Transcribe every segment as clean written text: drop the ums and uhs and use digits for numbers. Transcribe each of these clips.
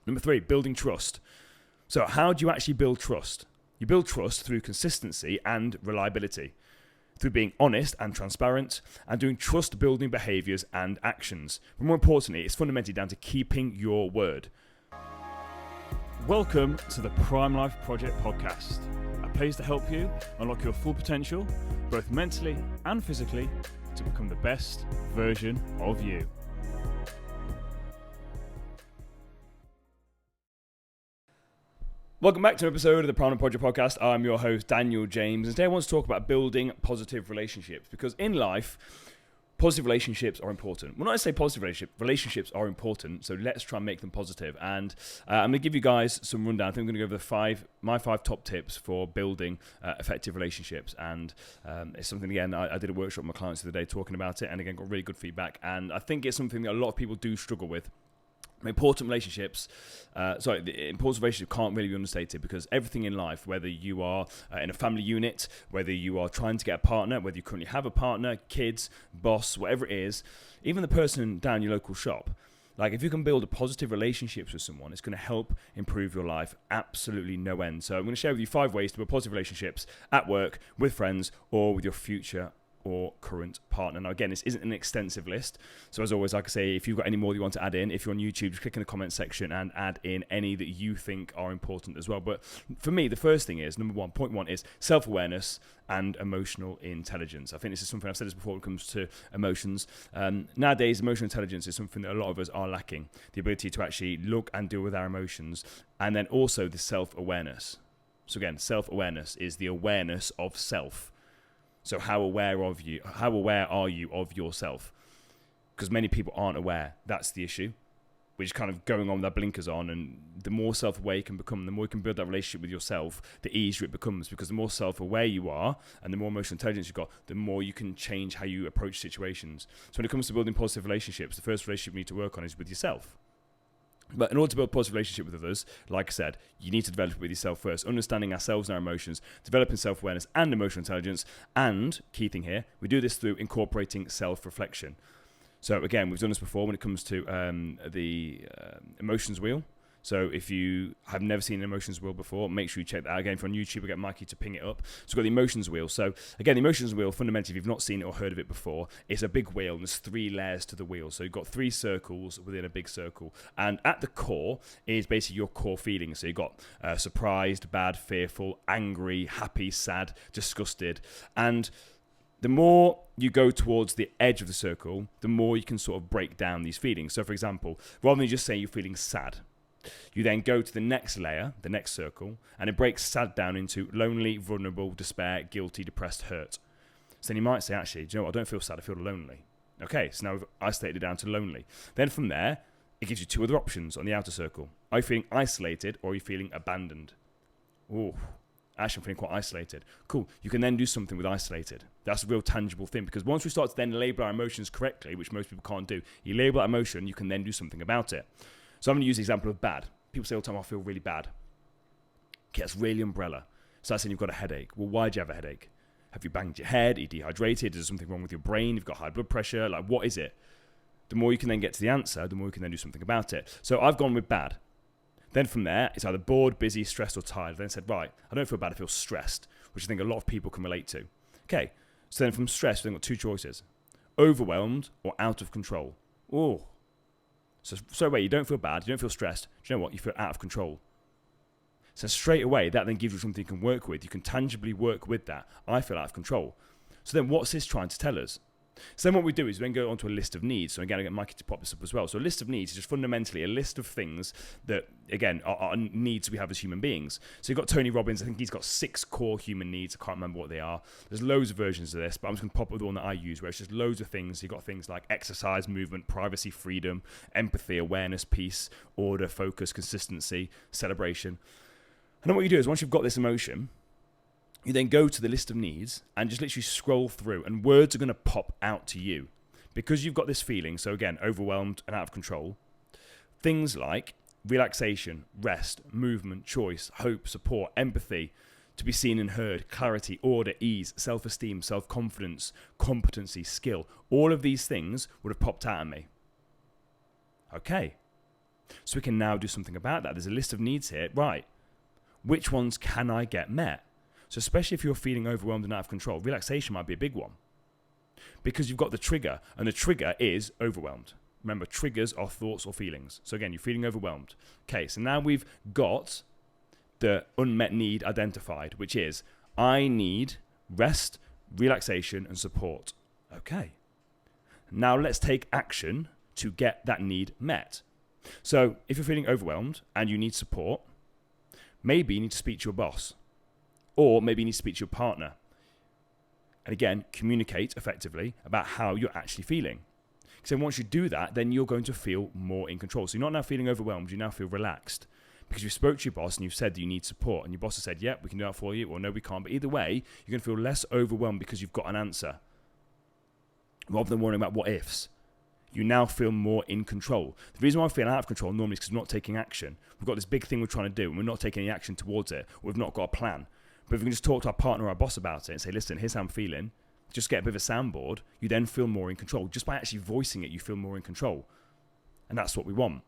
Number 3, building trust. So how do you actually build trust? You build trust through consistency and reliability, through being honest and transparent, and doing trust-building behaviors and actions. But more importantly, it's fundamentally down to keeping your word. Welcome to the Prime Life Project podcast, a place to help you unlock your full potential, both mentally and physically, to become the best version of you. Welcome back to an episode of the Prime Life Project podcast. I'm your host, Daniel James, and today I want to talk about building positive relationships, because in life, positive relationships are important. When I say positive relationships are important, so let's try and make them positive. And I'm going to give you guys some rundown. I think I'm going to go over my five top tips for building effective relationships. And it's something, again, I did a workshop with my clients the other day talking about it, and again, got really good feedback. And I think it's something that a lot of people do struggle with. The importance of relationship can't really be understated, because everything in life, whether you are in a family unit, whether you are trying to get a partner, whether you currently have a partner, kids, boss, whatever it is, even the person down your local shop, like if you can build a positive relationships with someone, it's going to help improve your life absolutely no end. So I'm going to share with you 5 ways to build positive relationships at work, with friends, or with your future or current partner. Now again, this isn't an extensive list, so as always, like I say, if you've got any more you want to add in, if you're on YouTube, just click in the comment section and add in any that you think are important as well. But for me, the first thing is, point one is self-awareness and emotional intelligence. I think this is something, I've said this before when it comes to emotions. Nowadays, emotional intelligence is something that a lot of us are lacking, the ability to actually look and deal with our emotions, and then also the self-awareness. So again, self-awareness is the awareness of self. So how aware are you of yourself? Because many people aren't aware. That's the issue. We're just kind of going on with our blinkers on, and the more self-aware you can become, the more you can build that relationship with yourself, the easier it becomes, because the more self-aware you are and the more emotional intelligence you've got, the more you can change how you approach situations. So when it comes to building positive relationships, the first relationship you need to work on is with yourself. But in order to build a positive relationship with others, like I said, you need to develop it with yourself first, understanding ourselves and our emotions, developing self-awareness and emotional intelligence, and, key thing here, we do this through incorporating self-reflection. So again, we've done this before when it comes to the emotions wheel. So if you have never seen an emotions wheel before, make sure you check that out. Again, if you're on YouTube, we'll get Mikey to ping it up. So we've got the emotions wheel. So again, the emotions wheel, fundamentally, if you've not seen it or heard of it before, it's a big wheel, and there's 3 layers to the wheel. So you've got 3 circles within a big circle. And at the core is basically your core feelings. So you've got surprised, bad, fearful, angry, happy, sad, disgusted. And the more you go towards the edge of the circle, the more you can sort of break down these feelings. So for example, rather than just saying you're feeling sad, you then go to the next layer, the next circle, and it breaks sad down into lonely, vulnerable, despair, guilty, depressed, hurt. So then you might say, actually, do you know what? I don't feel sad, I feel lonely. Okay, so now we've isolated it down to lonely. Then from there, it gives you 2 other options on the outer circle. Are you feeling isolated, or are you feeling abandoned? Oh, actually, I'm feeling quite isolated. Cool. You can then do something with isolated. That's a real tangible thing, because once we start to then label our emotions correctly, which most people can't do, you label that emotion, you can then do something about it. So I'm going to use the example of bad. People say all the time, I feel really bad. Okay, that's really umbrella. So that's saying you've got a headache. Well, why do you have a headache? Have you banged your head? Are you dehydrated? Is there something wrong with your brain? You've got high blood pressure? Like, what is it? The more you can then get to the answer, the more you can then do something about it. So I've gone with bad. Then from there, it's either bored, busy, stressed, or tired. Then said, right, I don't feel bad, I feel stressed, which I think a lot of people can relate to. Okay, so then from stress, we've got 2 choices. Overwhelmed or out of control. Oh. So wait, you don't feel bad, you don't feel stressed. Do you know what? You feel out of control. So straight away, that then gives you something you can work with. You can tangibly work with that. I feel out of control. So then what's this trying to tell us? So then what we do is we then go onto a list of needs. So again, I get Mikey to pop this up as well. So a list of needs is just fundamentally a list of things that, again, are needs we have as human beings. So you've got Tony Robbins. I think he's got 6 core human needs. I can't remember what they are. There's loads of versions of this, but I'm just going to pop up the one that I use, where it's just loads of things. You've got things like exercise, movement, privacy, freedom, empathy, awareness, peace, order, focus, consistency, celebration. And then what you do is, once you've got this emotion, you then go to the list of needs and just literally scroll through, and words are going to pop out to you because you've got this feeling. So again, overwhelmed and out of control. Things like relaxation, rest, movement, choice, hope, support, empathy, to be seen and heard, clarity, order, ease, self-esteem, self-confidence, competency, skill. All of these things would have popped out at me. Okay. So we can now do something about that. There's a list of needs here. Right. Which ones can I get met? So especially if you're feeling overwhelmed and out of control, relaxation might be a big one. Because you've got the trigger, and the trigger is overwhelmed. Remember, triggers are thoughts or feelings. So again, you're feeling overwhelmed. Okay, so now we've got the unmet need identified, which is I need rest, relaxation, and support. Okay. Now let's take action to get that need met. So if you're feeling overwhelmed and you need support, maybe you need to speak to your boss, or maybe you need to speak to your partner. And again, communicate effectively about how you're actually feeling. So once you do that, then you're going to feel more in control. So you're not now feeling overwhelmed, you now feel relaxed. Because you spoke to your boss and you've said that you need support, and your boss has said, yeah, we can do that for you, or no, we can't. But either way, you're going to feel less overwhelmed because you've got an answer. Rather than worrying about what ifs, you now feel more in control. The reason why I feel out of control normally is because we're not taking action. We've got this big thing we're trying to do, and we're not taking any action towards it. Or we've not got a plan. But if we can just talk to our partner or our boss about it and say, listen, here's how I'm feeling, just get a bit of a soundboard, you then feel more in control. Just by actually voicing it, you feel more in control. And that's what we want.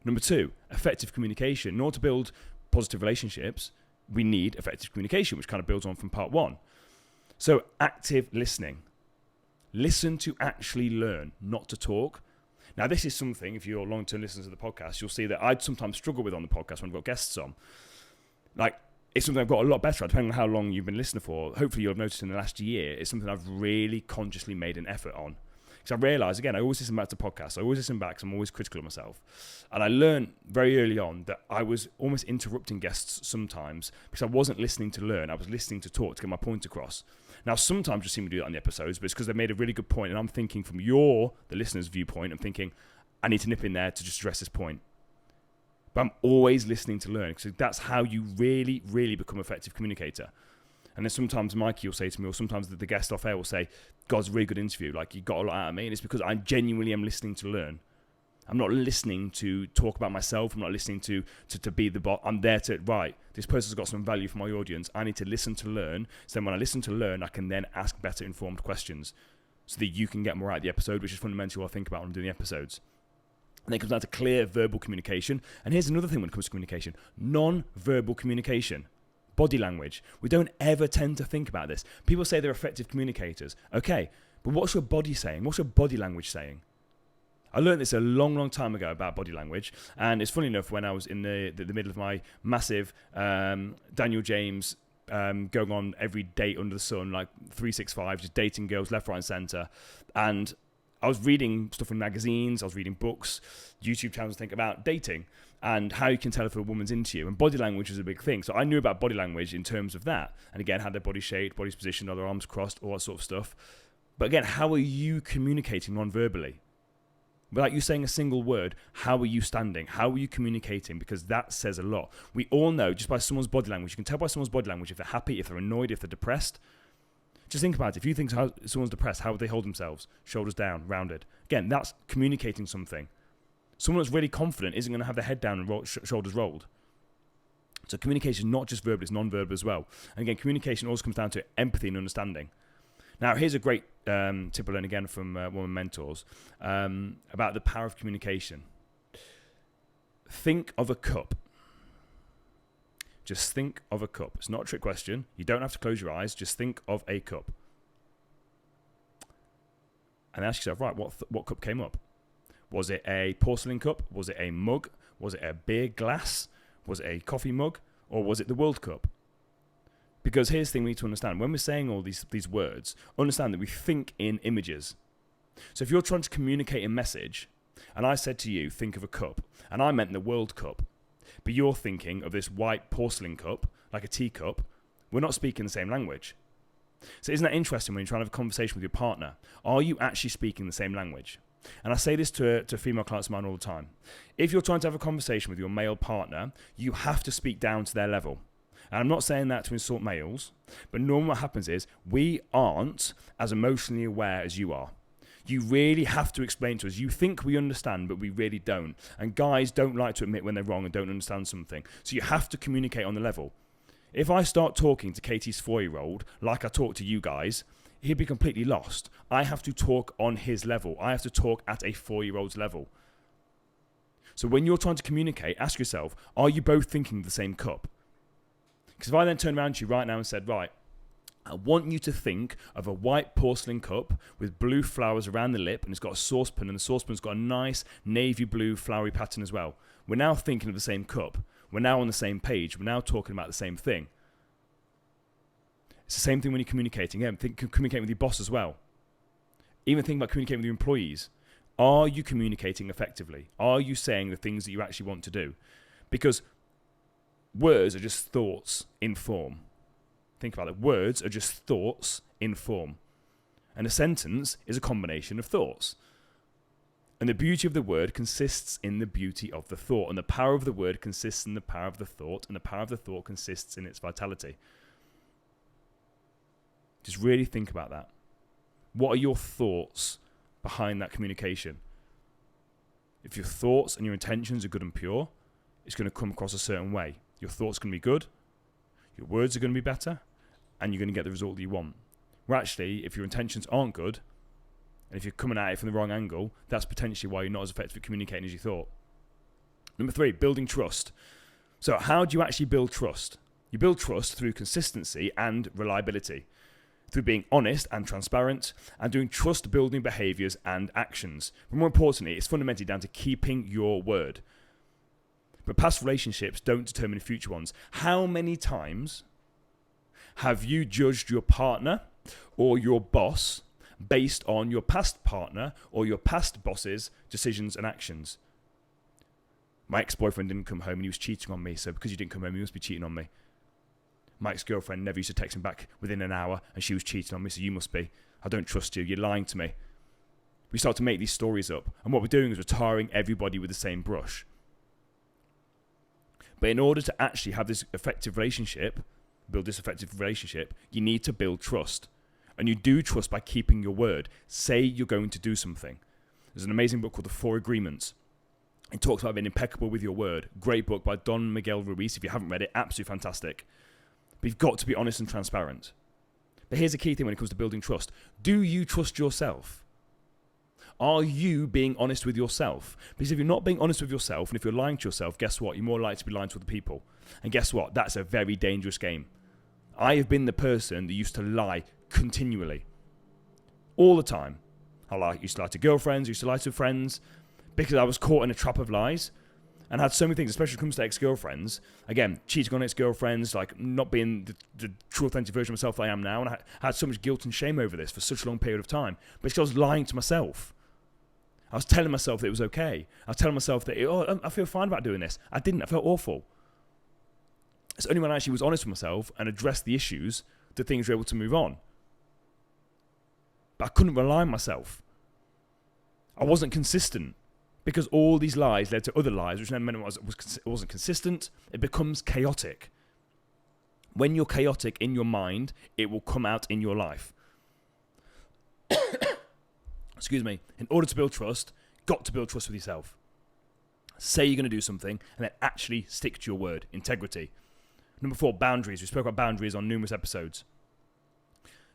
Number 2, effective communication. In order to build positive relationships, we need effective communication, which kind of builds on from part 1. So active listening. Listen to actually learn, not to talk. Now, this is something, if you're long-term listeners of the podcast, you'll see that I'd sometimes struggle with on the podcast when I've got guests on. Like, it's something I've got a lot better at, depending on how long you've been listening for. Hopefully you'll have noticed in the last year, it's something I've really consciously made an effort on. Because I realised, again, I always listen back to podcasts. I always listen back because I'm always critical of myself. And I learned very early on that I was almost interrupting guests sometimes because I wasn't listening to learn. I was listening to talk, to get my point across. Now, sometimes you see me do that on the episodes, but it's because they made a really good point, and I'm thinking from the listener's viewpoint, I'm thinking, I need to nip in there to just address this point. But I'm always listening to learn, because that's how you really, really become an effective communicator. And then sometimes Mikey will say to me, or sometimes the guest off air will say, God's a really good interview, like you got a lot out of me, and it's because I genuinely am listening to learn. I'm not listening to talk about myself. I'm not listening to be the bot. I'm there to, right, this person's got some value for my audience. I need to listen to learn. So then when I listen to learn, I can then ask better informed questions so that you can get more out of the episode, which is fundamentally what I think about when I'm doing the episodes. And then it comes down to clear verbal communication. And here's another thing when it comes to communication, non-verbal communication. Body language. We don't ever tend to think about this. People say they're effective communicators. Okay, but what's your body saying? What's your body language saying? I learned this a long, long time ago about body language, and it's funny enough, when I was in the middle of my massive Daniel James going on every date under the sun, like 365, just dating girls left, right, and centre, and I was reading stuff in magazines, I was reading books, YouTube channels think about dating and how you can tell if a woman's into you, and body language is a big thing. So I knew about body language in terms of that, and again, how their body shaped, body's positioned, are their arms crossed, all that sort of stuff. But again, how are you communicating non-verbally? Without you saying a single word, how are you standing? How are you communicating? Because that says a lot. We all know, just by someone's body language, you can tell by someone's body language if they're happy, if they're annoyed, if they're depressed. Just think about it. If you think someone's depressed, how would they hold themselves? Shoulders down, rounded. Again, that's communicating something. Someone that's really confident isn't going to have their head down and shoulders rolled. So communication is not just verbal, it's non-verbal as well. And again, communication always comes down to empathy and understanding. Now, here's a great tip I learned again from one of my mentors about the power of communication. Think of a cup. Just think of a cup. It's not a trick question. You don't have to close your eyes. Just think of a cup. And ask yourself, right, what cup came up? Was it a porcelain cup? Was it a mug? Was it a beer glass? Was it a coffee mug? Or was it the World Cup? Because here's the thing we need to understand. When we're saying all these words, understand that we think in images. So if you're trying to communicate a message, and I said to you, think of a cup, and I meant the World Cup, but you're thinking of this white porcelain cup, like a teacup, we're not speaking the same language. So isn't that interesting when you're trying to have a conversation with your partner? Are you actually speaking the same language? And I say this to female clients of mine all the time. If you're trying to have a conversation with your male partner, you have to speak down to their level. And I'm not saying that to insult males, but normally what happens is we aren't as emotionally aware as you are. You really have to explain to us. You think we understand, but we really don't. And guys don't like to admit when they're wrong and don't understand something. So you have to communicate on the level. If I start talking to Katie's 4-year-old like I talk to you guys, he'd be completely lost. I have to talk on his level. I have to talk at a 4-year-old's level. So when you're trying to communicate, ask yourself, are you both thinking the same cup? Because if I then turn around to you right now and said, right, I want you to think of a white porcelain cup with blue flowers around the lip, and it's got a saucepan, and the saucepan's got a nice navy blue flowery pattern as well. We're now thinking of the same cup. We're now on the same page. We're now talking about the same thing. It's the same thing when you're communicating. Yeah, communicating with your boss as well. Even think about communicating with your employees. Are you communicating effectively? Are you saying the things that you actually want to do? Because words are just thoughts in form. Think about it. Words are just thoughts in form. And a sentence is a combination of thoughts. And the beauty of the word consists in the beauty of the thought. And the power of the word consists in the power of the thought. And the power of the thought consists in its vitality. Just really think about that. What are your thoughts behind that communication? If your thoughts and your intentions are good and pure, it's going to come across a certain way. Your thoughts are going to be good. Your words are going to be better. And you're going to get the result that you want. Where actually, if your intentions aren't good, and if you're coming at it from the wrong angle, that's potentially why you're not as effective at communicating as you thought. Number 3, building trust. So how do you actually build trust? You build trust through consistency and reliability, through being honest and transparent, and doing trust-building behaviors and actions. But more importantly, it's fundamentally down to keeping your word. But past relationships don't determine future ones. How many times have you judged your partner or your boss based on your past partner or your past boss's decisions and actions? My ex-boyfriend didn't come home and he was cheating on me, so because he didn't come home, he must be cheating on me. My ex-girlfriend never used to text him back within an hour and she was cheating on me, so you must be. I don't trust you. You're lying to me. We start to make these stories up. And what we're doing is we're tarring everybody with the same brush. But in order to actually have this effective relationship, build this effective relationship, you need to build trust. And you do trust by keeping your word. Say you're going to do something. There's an amazing book called The 4 Agreements. It talks about being impeccable with your word. Great book by Don Miguel Ruiz. If you haven't read it, absolutely fantastic. But you've got to be honest and transparent. But here's the key thing when it comes to building trust. Do you trust yourself? Are you being honest with yourself? Because if you're not being honest with yourself, and if you're lying to yourself, guess what? You're more likely to be lying to other people. And guess what? That's a very dangerous game. I have been the person that used to lie continually. All the time. Used to lie to girlfriends, used to lie to friends, because I was caught in a trap of lies. And had so many things, especially when it comes to ex-girlfriends. Again, cheating on ex-girlfriends, like not being the true authentic version of myself that I am now. And I had so much guilt and shame over this for such a long period of time. But I was lying to myself. I was telling myself that it was okay. I was telling myself that, I feel fine about doing this. I didn't. I felt awful. It's only when I actually was honest with myself and addressed the issues that things were able to move on. But I couldn't rely on myself. I wasn't consistent. Because all these lies led to other lies, which then meant it wasn't consistent. It becomes chaotic. When you're chaotic in your mind, it will come out in your life. Excuse me. In order to build trust, got to build trust with yourself. Say you're going to do something, and then actually stick to your word. Integrity. Number 4, boundaries. We spoke about boundaries on numerous episodes.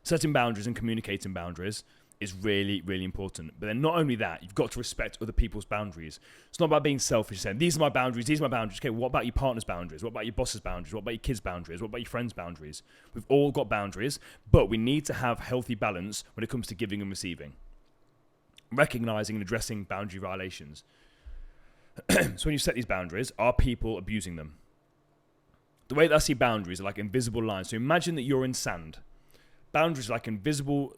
Setting boundaries and communicating boundaries is really, really important. But then not only that, you've got to respect other people's boundaries. It's not about being selfish, saying, these are my boundaries, these are my boundaries. Okay, what about your partner's boundaries? What about your boss's boundaries? What about your kids' boundaries? What about your friends' boundaries? We've all got boundaries, but we need to have healthy balance when it comes to giving and receiving. Recognizing and addressing boundary violations. So when you set these boundaries, are people abusing them? The way that I see boundaries are like invisible lines. So imagine that you're in sand. Boundaries are like invisible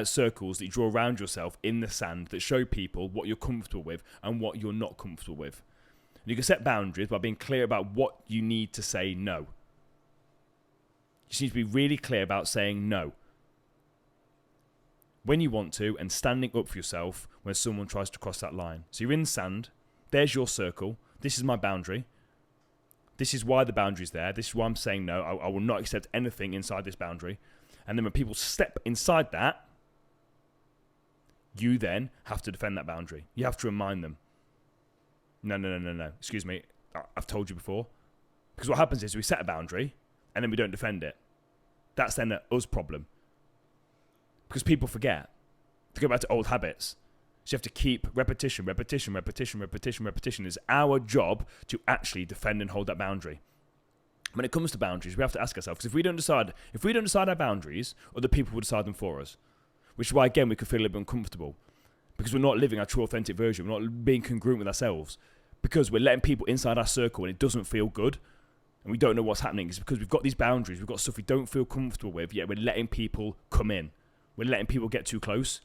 circles that you draw around yourself in the sand that show people what you're comfortable with and what you're not comfortable with. And you can set boundaries by being clear about what you need to say no. You just need to be really clear about saying no when you want to and standing up for yourself when someone tries to cross that line. So you're in sand. There's your circle. This is my boundary. This is why the boundary's there. This is why I'm saying no. I will not accept anything inside this boundary. And then when people step inside that, you then have to defend that boundary. You have to remind them. No. Excuse me. I've told you before. Because what happens is we set a boundary and then we don't defend it. That's then us problem. Because people forget. To go back to old habits. So you have to keep repetition. It's our job to actually defend and hold that boundary. When it comes to boundaries, we have to ask ourselves, because if we don't decide our boundaries, other people will decide them for us. Which is why, again, we could feel a little bit uncomfortable. Because we're not living our true, authentic version. We're not being congruent with ourselves. Because we're letting people inside our circle and it doesn't feel good. And we don't know what's happening. It's because we've got these boundaries. We've got stuff we don't feel comfortable with, yet we're letting people come in. We're letting people get too close.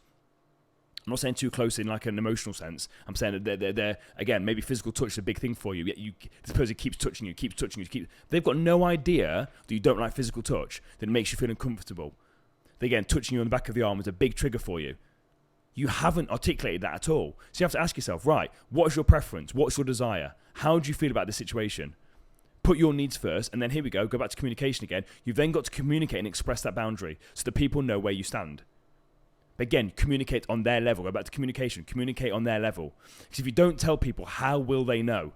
I'm not saying too close in like an emotional sense. I'm saying that they're again, maybe physical touch is a big thing for you. Yet this person keeps touching you. They've got no idea that you don't like physical touch. That it makes you feel uncomfortable. Again, touching you on the back of the arm is a big trigger for you. You haven't articulated that at all. So you have to ask yourself, right, what's your preference? What's your desire? How do you feel about this situation? Put your needs first, and then here we go back to communication again. You've then got to communicate and express that boundary so that people know where you stand. Again, communicate on their level. Go back to communication. Communicate on their level. Because if you don't tell people, how will they know?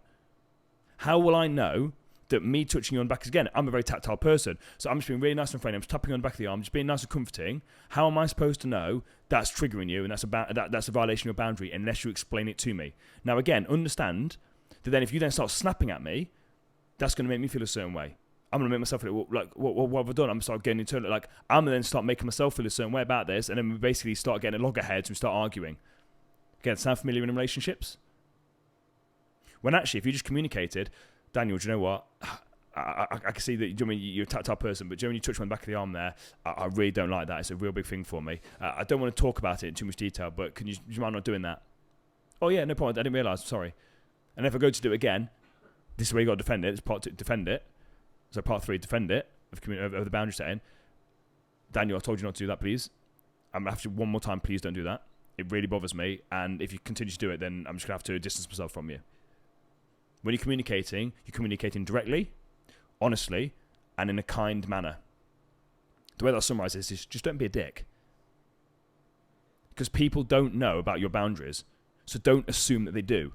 How will I know that me touching you on the back, again, I'm a very tactile person. So I'm just being really nice and friendly. I'm just tapping you on the back of the arm, just being nice and comforting. How am I supposed to know that's triggering you and that's a violation of your boundary unless you explain it to me? Now, again, understand that then if you then start snapping at me, that's going to make me feel a certain way. I'm going to make myself feel like, what have I done? I'm going to start getting into it. Like, I'm going to then start making myself feel a certain way about this. And then we basically start getting a loggerheads and we start arguing. Again, sound familiar in relationships? When actually, if you just communicated, Daniel, do you know what? I can see that you're a tactile person, but when you touch me on the back of the arm there, I really don't like that. It's a real big thing for me. I don't want to talk about it in too much detail, but do you mind not doing that? Oh, yeah, no problem. I didn't realise. Sorry. And if I go to do it again, this is where you got to defend it. It's part 2, defend it. So part 3, defend it of the boundary setting. Daniel, I told you not to do that, please. I'm going to have to one more time, please don't do that. It really bothers me. And if you continue to do it, then I'm just going to have to distance myself from you. When you're communicating directly, honestly, and in a kind manner. The way that I summarise this is just don't be a dick. Because people don't know about your boundaries. So don't assume that they do.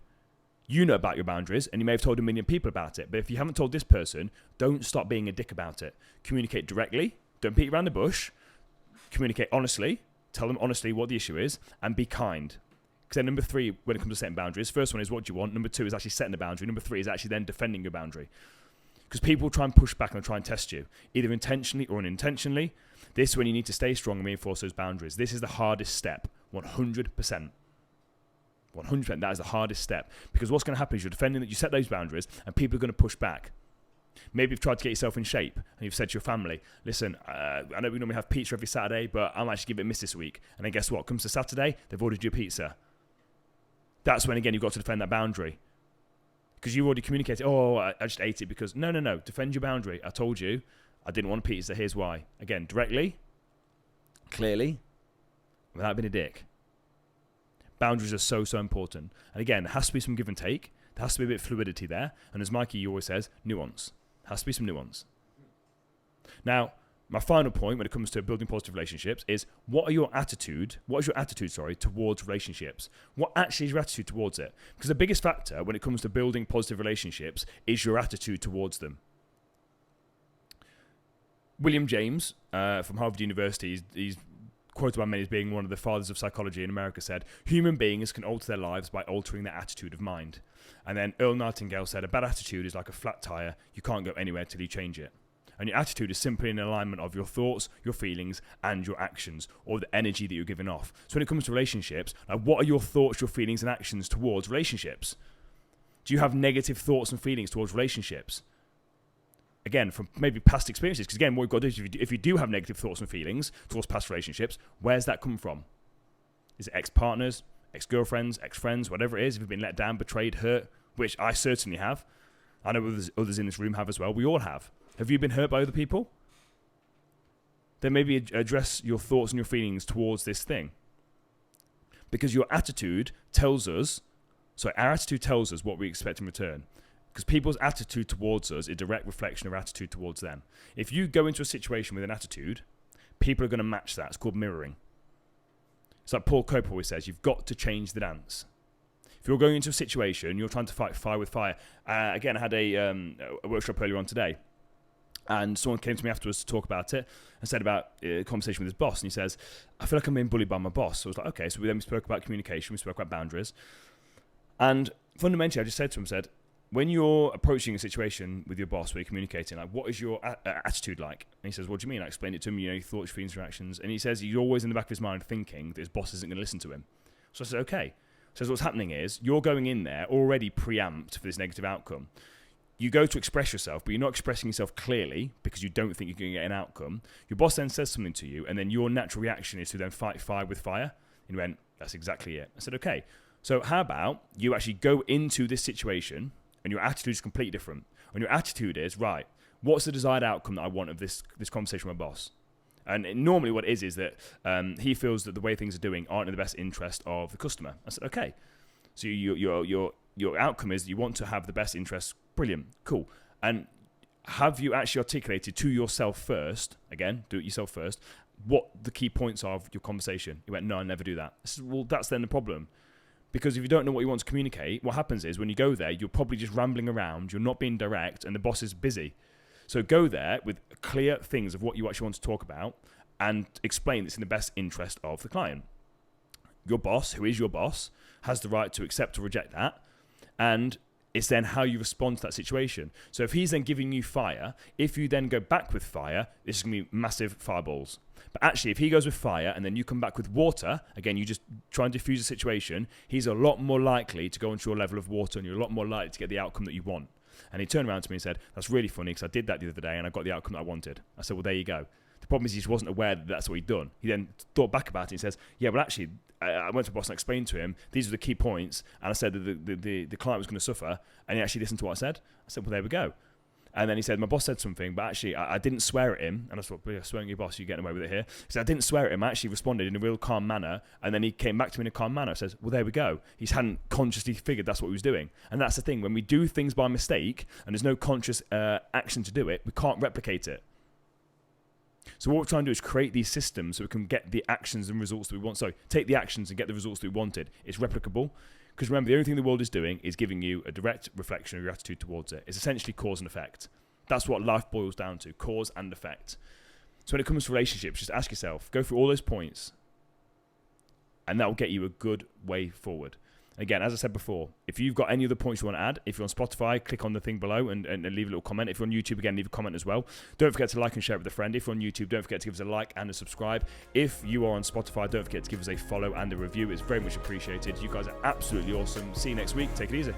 You know about your boundaries, and you may have told a million people about it. But if you haven't told this person, don't stop being a dick about it. Communicate directly. Don't beat around the bush. Communicate honestly. Tell them honestly what the issue is, and be kind. Because then number 3, when it comes to setting boundaries, first one is what do you want. Number 2 is actually setting the boundary. Number 3 is actually then defending your boundary. Because people try and push back and try and test you, either intentionally or unintentionally. This is when you need to stay strong and reinforce those boundaries. This is the hardest step, 100%. 100%, that is the hardest step. Because what's going to happen is you're defending that you set those boundaries and people are going to push back. Maybe you've tried to get yourself in shape and you've said to your family, listen, I know we normally have pizza every Saturday, but I'm actually giving it a miss this week. And then guess what? Comes to Saturday, they've ordered you pizza. That's when, again, you've got to defend that boundary. Because you already communicated, I just ate it because... No. Defend your boundary. I told you I didn't want a pizza. Here's why. Again, directly, clearly, without being a dick. Boundaries are so important. And again, there has to be some give and take. There has to be a bit of fluidity there. And as Mikey always says, nuance. There has to be some nuance. Now, my final point when it comes to building positive relationships is what is your attitude towards relationships? What actually is your attitude towards it? Because the biggest factor when it comes to building positive relationships is your attitude towards them. William James from Harvard University, he's quoted by many as being one of the fathers of psychology in America, said, human beings can alter their lives by altering their attitude of mind. And then Earl Nightingale said, a bad attitude is like a flat tyre. You can't go anywhere till you change it. And your attitude is simply an alignment of your thoughts, your feelings, and your actions, or the energy that you're giving off. So when it comes to relationships, what are your thoughts, your feelings, and actions towards relationships? Do you have negative thoughts and feelings towards relationships? Again, from maybe past experiences, because again, what you've got to do is if you do have negative thoughts and feelings towards past relationships, where's that come from? Is it ex-partners, ex-girlfriends, ex-friends, whatever it is? If you've been let down, betrayed, hurt, which I certainly have. I know others in this room have as well. We all have. Have you been hurt by other people? Then maybe address your thoughts and your feelings towards this thing. Because your attitude tells us, our attitude tells us what we expect in return. Because people's attitude towards us is a direct reflection of our attitude towards them. If you go into a situation with an attitude, people are going to match that. It's called mirroring. It's like Paul Cope always says, you've got to change the dance. If you're going into a situation, you're trying to fight fire with fire. Again, I had a workshop earlier on today. And someone came to me afterwards to talk about it and said about a conversation with his boss. And he says, I feel like I'm being bullied by my boss. So I was like, okay. So we spoke about communication. We spoke about boundaries. And fundamentally, I just said to him, when you're approaching a situation with your boss where you're communicating, like, what is your attitude like? And he says, what do you mean? I explained it to him, your thoughts, feelings, reactions. And he says he's always in the back of his mind thinking that his boss isn't going to listen to him. So I said, okay. So what's happening is you're going in there already preempt for this negative outcome. You go to express yourself, but you're not expressing yourself clearly because you don't think you're going to get an outcome. Your boss then says something to you, and then your natural reaction is to then fight fire with fire. And he went, that's exactly it. I said, okay. So how about you actually go into this situation and your attitude is completely different. And your attitude is, right, what's the desired outcome that I want of this conversation with my boss? And normally what it is that he feels that the way things are doing aren't in the best interest of the customer. I said, okay. So your outcome is that you want to have the best interest. Brilliant. Cool. And have you actually articulated to yourself first, again, do it yourself first, what the key points are of your conversation? He went, no, I never do that. I said, well, that's then the problem. Because if you don't know what you want to communicate, what happens is when you go there, you're probably just rambling around, you're not being direct, and the boss is busy. So go there with clear things of what you actually want to talk about and explain this in the best interest of the client. Your boss, who is your boss, has the right to accept or reject that, and it's then how you respond to that situation. So if he's then giving you fire, if you then go back with fire, this is going to be massive fireballs. But actually, if he goes with fire and then you come back with water, again, you just try and diffuse the situation, he's a lot more likely to go into your level of water and you're a lot more likely to get the outcome that you want. And he turned around to me and said, that's really funny because I did that the other day and I got the outcome that I wanted. I said, well, there you go. The problem is he just wasn't aware that that's what he'd done. He then thought back about it and says, yeah, well, actually, I went to the boss and explained to him, these are the key points, and I said that the client was going to suffer, and he actually listened to what I said. I said, well, there we go. And then he said, my boss said something, but actually I didn't swear at him. And I thought, well, you're swearing at your boss, you're getting away with it here. He said, I didn't swear at him. I actually responded in a real calm manner. And then he came back to me in a calm manner. I says, well, there we go. He hadn't consciously figured that's what he was doing. And that's the thing. When we do things by mistake and there's no conscious action to do it, we can't replicate it. So what we're trying to do is create these systems so we can get the actions and results that we want. So take the actions and get the results that we wanted. It's replicable. Because remember, the only thing the world is doing is giving you a direct reflection of your attitude towards it. It's essentially cause and effect. That's what life boils down to, cause and effect. So when it comes to relationships, just ask yourself, go through all those points, and that will get you a good way forward. Again, as I said before, if you've got any other points you want to add, if you're on Spotify, click on the thing below and leave a little comment. If you're on YouTube, again, leave a comment as well. Don't forget to like and share it with a friend. If you're on YouTube, don't forget to give us a like and a subscribe. If you are on Spotify, don't forget to give us a follow and a review. It's very much appreciated. You guys are absolutely awesome. See you next week. Take it easy.